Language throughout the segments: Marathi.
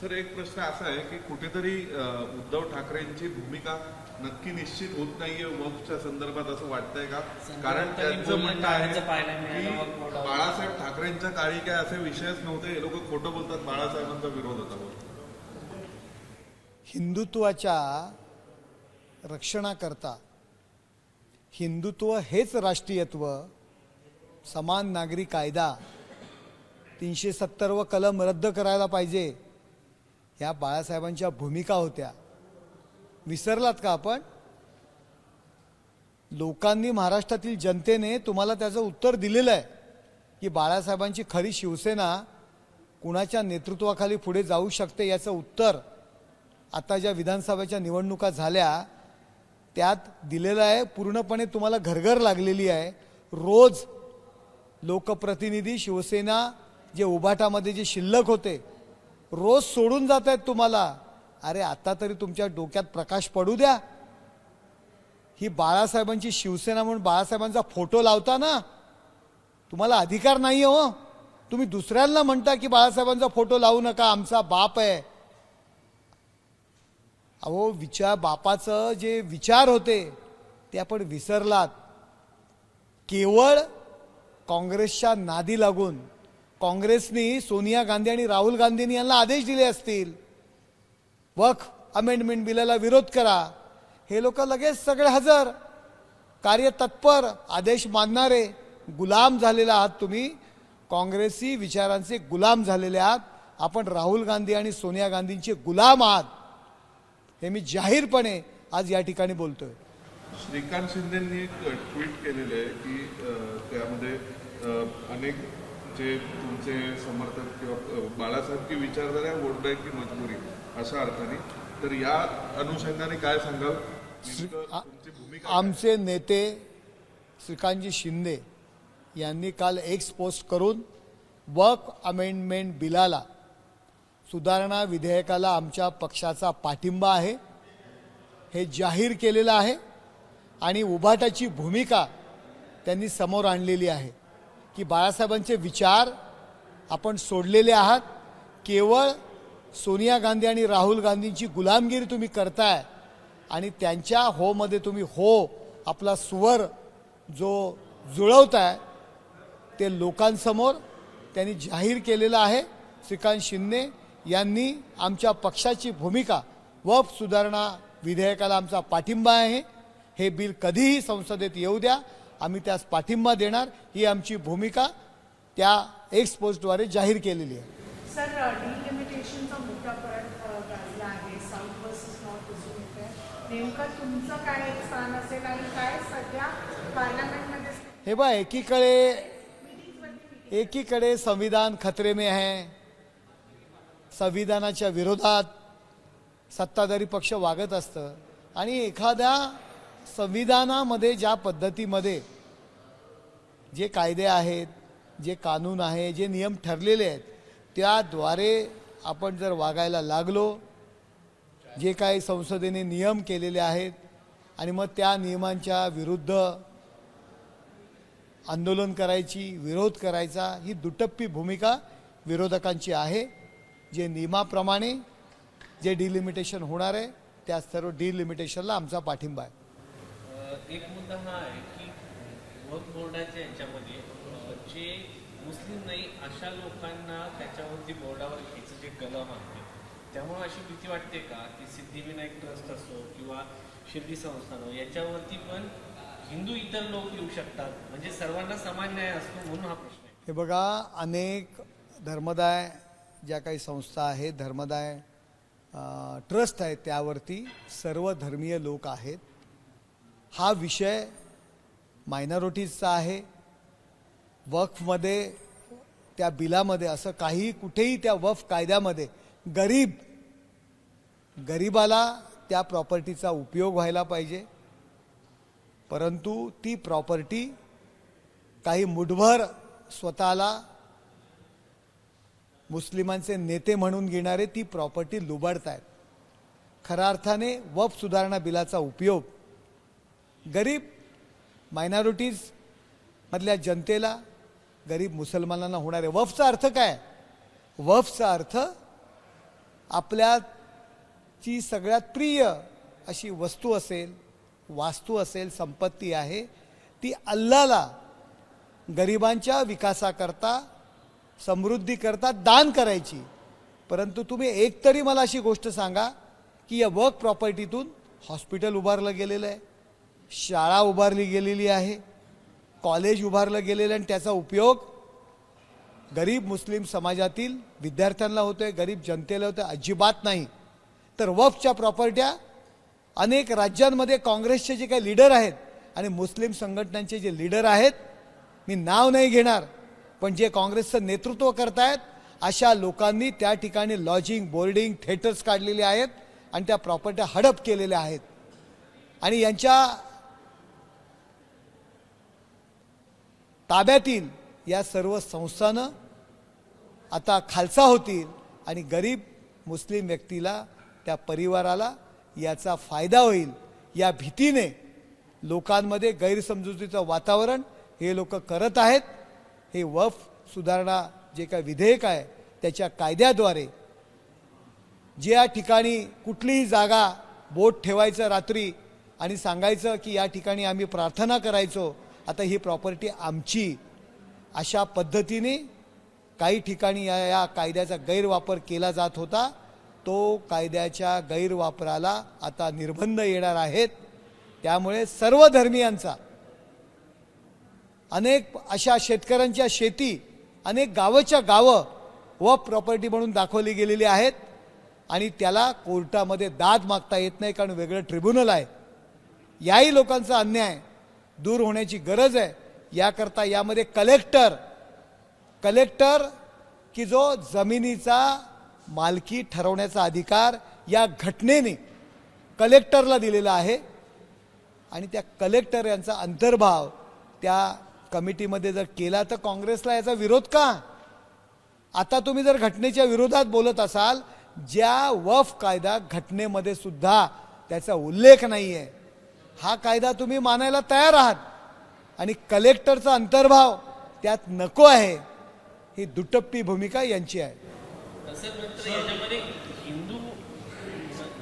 सर, एक प्रश्न असा आहे की कुठेतरी उद्धव ठाकरेंची भूमिका नक्की निश्चित होत नाहीये वक्फच्या संदर्भात, असं वाटतंय का? कारण त्यांचं म्हणणं आहे की बाळासाहेब ठाकरेंच्या काळी काय असे विषयच नव्हते, हे लोक खोटं बोलतात, बाळासाहेबांचा विरोध होता म्हणून. हिंदुत्वाच्या रक्षणाकरता हिंदुत्व हेच राष्ट्रीयत्व, समान नागरी कायदा, 370 कलम रद्द करायला पाहिजे, ह्या बाळासाहेबांच्या भूमिका होत्या. विसरलात का आपण? लोकांनी, महाराष्ट्रातील जनतेने तुम्हाला त्याचं उत्तर दिलेलं आहे की बाळासाहेबांची खरी शिवसेना कुणाच्या नेतृत्वाखाली पुढे जाऊ शकते. याचं उत्तर आता ज्या विधानसभेच्या निवडणुका झाल्या त्यात दिलेलं आहे. पूर्णपणे तुम्हाला घरघर लागलेली आहे. रोज लोकप्रतिनिधी, शिवसेना, जे उभाटामध्ये जे शिल्लक होते, रोज सोडून जात आहेत तुम्हाला. अरे आता तरी तुमच्या डोक्यात प्रकाश पडू द्या. ही बाळासाहेबांची शिवसेना म्हणून बाळासाहेबांचा फोटो लावता ना, तुम्हाला अधिकार नाही हो. तुम्ही दुसऱ्यांना म्हणता की बाळासाहेबांचा फोटो लावू नका, आमचा बाप आहे. अहो, बापाचं जे विचार होते ते आपण विसरलात. केवळ काँग्रेसच्या नादी लागून काँग्रेसनी सोनिया गांधी आणि राहुल गांधींनी यांना आदेश दिले असतील, वक्फ अमेंडमेंट बिलाला विरोध करा, हे लोक लगेच सगळे हजर, कार्यतत्पर, आदेश मानणारे. गुलाम झालेले आहात तुम्ही, काँग्रेसी विचारांचे गुलाम झालेले आहात. आपण राहुल गांधी आणि सोनिया गांधींचे गुलाम आहात, हे मी जाहीरपणे आज या ठिकाणी बोलतोय. श्रीकांत शिंदेंनी एक ट्विट केलेलं आहे की त्यामध्ये अनेक जे तुमचे समर्थक किंवा बाळासाहेब की विचारधारा वोट बँक की मजबुरी, अशा अर्थाने. तर या अनुषंगाने काय सांगाल? तुमची भूमिका? आमचे नेते श्रीकांतजी शिंदे यांनी काल एक्स पोस्ट करून वक्फ अमेंडमेंट बिलाला, सुधारणा विधेयकाला आमच्या पक्षाचा पाठिंबा आहे हे जाहीर केलेलं आहे. आणि उभाटाची भूमिका त्यांनी समोर आणलेली आहे की बाळासाहेबांचे विचार आपण सोडलेले आहात. केवळ सोनिया गांधी आणि राहुल गांधींची गुलामगिरी तुम्ही करताय आणि त्यांच्या होमध्ये तुम्ही आपला स्वर जो जुळवताय ते लोकांसमोर त्यांनी जाहीर केलेलं आहे. श्रीकांत शिंदे यांनी आमच्या पक्षाची भूमिका, वक्फ सुधारणा विधेयकाला आमचा पाठिंबा आहे, हे बिल कधीही संसदेत येऊ द्या, आम्ही त्यास पाठिंबा देणार, ही आमची भूमिका त्या एक्स पोस्टद्वारे जाहीर केलेली आहे. सर, डिलिमिटेशनचा मुद्दा परत गाजला आहे, साऊथ वर्सेस नॉर्थ इश्यू. नेमकं तुमचं काय स्थान असेल आणि काय सध्या पार्लमेंटमध्ये? हे बा, एकीकडे संविधान खतरे में है, संविधानाच्या विरोधात सत्ताधारी पक्ष वागत असतं आणि एखाद्या संविधानामध्ये ज्या पद्धतीमध्ये जे कायदे आहेत, जे कानून आहे, जे नियम ठरलेले आहेत, त्याद्वारे आपण जर वागायला लागलो, जे काही संसदेने नियम केलेले आहेत आणि मग त्या नियमांच्या विरुद्ध आंदोलन करायची, विरोध करायचा, ही दुटप्पी भूमिका विरोधकांची आहे. जे नियमाप्रमाणे जे डिलिमिटेशन होणार आहे त्या सर्व डिलिमिटेशनला आमचा पाठिंबा आहे. एक मुद्दा हा आहे की वक्फ बोर्डाच्या यांच्यामध्ये जे मुस्लिम नाही अशा लोकांना त्याच्यावरती बोर्डावर घ्यायचं जे कलम आहे, त्यामुळे अशी भीती वाटते का की सिद्धिविनायक ट्रस्ट असो किंवा शिर्डी संस्थान याच्यावरती पण हिंदू इतर लोक येऊ शकतात, म्हणजे सर्वांना समान न्याय असतो, म्हणून हा प्रश्न आहे. हे बघा, अनेक धर्मदाय ज्या काही संस्था आहेत, धर्मदाय ट्रस्ट आहेत, त्यावरती सर्व धर्मीय लोक आहेत. हा विषय मायनॉरिटीजचा आहे. वक्फमध्ये, त्या बिलामध्ये असं काही कुठेही त्या वक्फ कायद्यामध्ये गरीबाला त्या प्रॉपर्टीचा उपयोग व्हायला पाहिजे, परंतु ती प्रॉपर्टी काही मुठभर स्वतःला मुस्लिमांचे नेते म्हणून घेणारे ती प्रॉपर्टी लुबाडतायत. खऱ्या अर्थाने वक्फ सुधारणा बिलाचा उपयोग गरीब मायनॉरिटीज मधल्या जनतेला, गरीब मुसलमानांना होणार आहे. वक्फचा अर्थ काय? वक्फचा अर्थ आपल्याची सगळ्यात प्रिय अशी वस्तू असेल, वास्तू असेल, संपत्ती आहे, ती अल्लाला गरिबांच्या विकासाकरता, समृद्धीकरता दान करायची. परंतु तुम्ही एक तरी मला अशी गोष्ट सांगा की या वर्क प्रॉपर्टीतून हॉस्पिटल उभारलं गेलेलं आहे, शाळा उभारली गेलेली आहे, कॉलेज उभारलं गेलेलं आहे आणि त्याचा उपयोग गरीब मुस्लिम समाजातील विद्यार्थ्यांना होतोय, गरीब जनतेला होतोय? अजिबात नाही. तर वक्फच्या प्रॉपर्ट्या अनेक राज्यांमध्ये काँग्रेसचे जे काही लीडर आहेत आणि मुस्लिम संघटनांचे जे लीडर आहेत, मी नाव नाही घेणार, पण जे काँग्रेसचं नेतृत्व करतायत अशा लोकांनी त्या ठिकाणी लॉजिंग, बोर्डिंग, थिएटर्स काढलेले आहेत आणि त्या प्रॉपर्ट्या हडप केलेल्या आहेत. आणि यांच्या ताब्यातील या सर्व संस्थानं आता खालसा होतील आणि गरीब मुस्लिम व्यक्तीला, त्या परिवाराला याचा फायदा होईल या भीतीने लोकांमध्ये गैरसमजुतीचं वातावरण हे लोक करत आहेत. हे वक्फ सुधारणा जे काय विधेयक आहे त्याच्या कायद्याद्वारे ज्या ठिकाणी कुठलीही जागा बोट ठेवायचं रात्री आणि सांगायचं की या ठिकाणी आम्ही प्रार्थना करायचो, आता ही प्रॉपर्टी आमची, अशा पद्धतीने काही ठिकाणी या कायद्याचा गैरवापर केला जात होता. तो कायद्याच्या गैरवापराला आता निर्बंध येणार आहेत. त्यामुळे सर्व धर्मियांचा, अनेक अशा शेतकऱ्यांच्या शेती, अनेक गावाच्या गावं वक्फ प्रॉपर्टी म्हणून दाखवली गेलेली आहेत आणि त्याला कोर्टामध्ये दाद मागता येत नाही, कारण वेगळं ट्रिब्युनल आहे. याही लोकांचा अन्याय दूर होण्याची गरज आहे. याकरता यामध्ये कलेक्टर की जो जमिनीचा मालकी ठरवण्याचा अधिकार या घटनेने कलेक्टरला दिलेला आहे आणि त्या कलेक्टर यांचा अंतर्भाव त्या कमिटीमध्ये जर केला तर काँग्रेसला याचा विरोध का? आता तुम्ही जर घटनेच्या विरोधात बोलत असाल, ज्या वक्फ कायदा घटनेमध्ये सुद्धा त्याचा उल्लेख नाही आहे, हा कायदा तुम्ही मानायला तयार आहात आणि कलेक्टरचा अंतर्भाव त्यात नको आहे, ही दुटप्पी भूमिका यांची आहे. तसं नंतर याच्यामध्ये हिंदू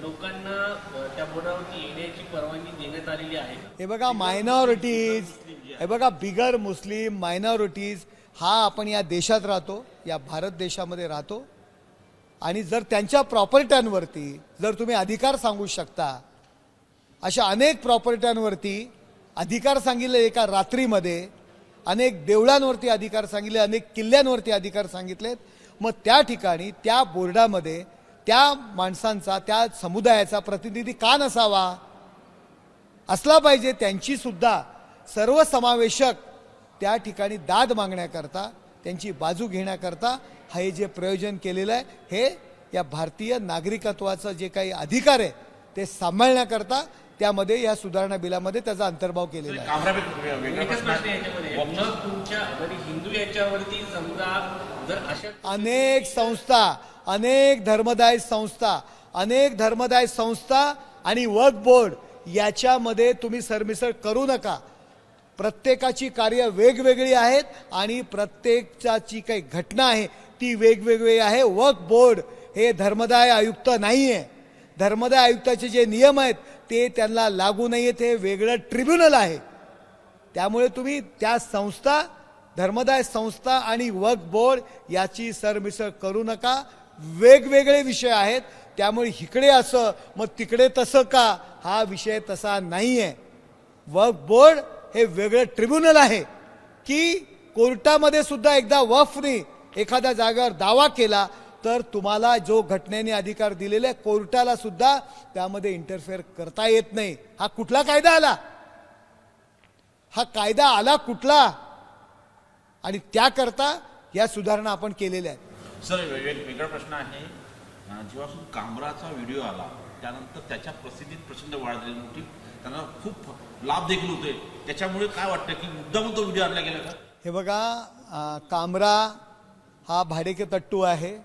लोकांना त्या बोर्डावरती येण्याची परवानगी देण्यात आलेली आहे. हे बघा, मायनॉरिटीज, हे बघा, बिगर मुस्लिम मायनॉरिटीज, हा आपण या देशात राहतो, या भारत देशामध्ये राहतो आणि जर त्यांच्या प्रॉपर्ट्यांवरती जर तुम्ही अधिकार सांगू शकता, अशा अनेक प्रॉपर्ट्यांवरती अधिकार सांगितले एका रात्रीमध्ये, अनेक देवळांवरती अधिकार सांगितले, अनेक किल्ल्यांवरती अधिकार सांगितलेत, मग त्या ठिकाणी त्या बोर्डामध्ये त्या माणसांचा, त्या समुदायाचा प्रतिनिधी का नसावा? असला पाहिजे. त्यांची सुद्धा सर्वसमावेशक त्या ठिकाणी दाद मागण्याकरता, त्यांची बाजू घेण्याकरता हे जे प्रयोजन केलेलं आहे, हे या भारतीय नागरिकत्वाचं जे काही अधिकार आहे ते सांभाळण्याकरता त्यामध्ये या सुधारणा बिलामध्ये त्याचा अंतर्भाव केलेला आहे. एकच प्रश्न याच्यामध्ये, मग तुमच्या जरी हिंदू याच्यावरती समजा जर अशा अनेक संस्था, अनेक धर्मदाय संस्था आणि वक्फ बोर्ड याच्यामध्ये तुम्ही सरमिसळ करू नका. प्रत्येकाची कार्य वेगवेगळी आहेत आणि प्रत्येकाची काही घटना आहे ती वेगवेगळी आहे. वक्फ बोर्ड हे धर्मदाय आयुक्त नाही आहे. धर्मदाय आयुक्ताचे जे नियम आहेत ते त्यांना लागू नाही आहेत, हे वेगळं ट्रिब्युनल आहे. त्यामुळे तुम्ही त्या संस्था, धर्मदाय संस्था आणि वक्फ बोर्ड याची सरमिसळ करू नका. वेगवेगळे विषय आहेत, त्यामुळे इकडे असं मग तिकडे तसं का, हा विषय तसा नाही आहे. वक्फ बोर्ड हे वेगळं ट्रिब्युनल आहे की कोर्टामध्ये सुद्धा एकदा वक्फने एखाद्या जागेवर दावा केला तर तुम्हाला जो घटनेने अधिकार दिलेला आहे, कोर्टाला सुद्धा त्यामध्ये इंटरफेअर करता येत नाही. हा कुठला कायदा आला? हा कायदा आला कुठला? आणि त्याकरता या सुधारणा आपण केलेल्या आहेत. सर, एक वेगळा प्रश्न आहे. जेव्हापासून कांबराचा व्हिडिओ आला त्यानंतर त्याच्या प्रसिद्धीत प्रचंड वाढ झाली मोठी, त्यांना खूप लाभ देखील होतोय. त्याच्यामुळे काय वाटतं की मुद्दाम तो व्हिडिओ आणला गेला का? हे बघा, कांबरा हा भाडेकेतट्टू आहे.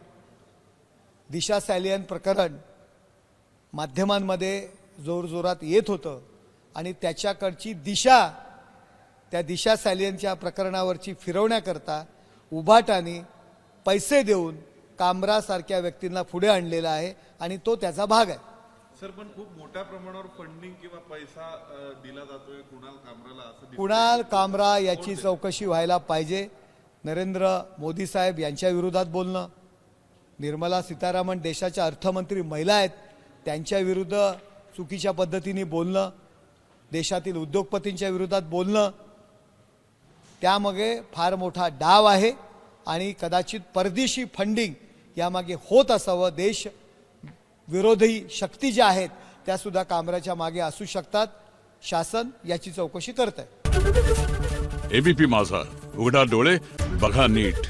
दिशा सॅलियन प्रकरण माध्यमांमध्ये जोरजोरात येत होतं आणि त्याच्याकडची दिशा, त्या दिशा सॅलियनच्या प्रकरणावरची फिरवण्याकरता उभाटाने पैसे देऊन कामरासारख्या व्यक्तींना पुढे आणलेला आहे आणि तो त्याचा भाग आहे. सर, पण खूप मोठ्या प्रमाणावर फंडिंग किंवा पैसा दिला जातोय कुणाल कामराला असं दिसतंय. कुणाल कामरा याची चौकशी व्हायला पाहिजे. नरेंद्र मोदी साहेब यांच्या विरोधात बोलणं, निर्मला सीतारामन देशाच्या अर्थमंत्री महिला आहेत, त्यांच्या विरुद्ध चुकीच्या पद्धतीने बोलणं, देशातील उद्योगपतींच्या विरोधात बोलणं, त्यामागे फार मोठा डाव आहे आणि कदाचित परदेशी फंडिंग यामागे होत असावं. देश विरोधी शक्ती ज्या आहेत त्यासुद्धा कामराच्या मागे असू शकतात. शासन याची चौकशी करत आहे. एबीपी माझा, उघडा डोळे बघा नीट.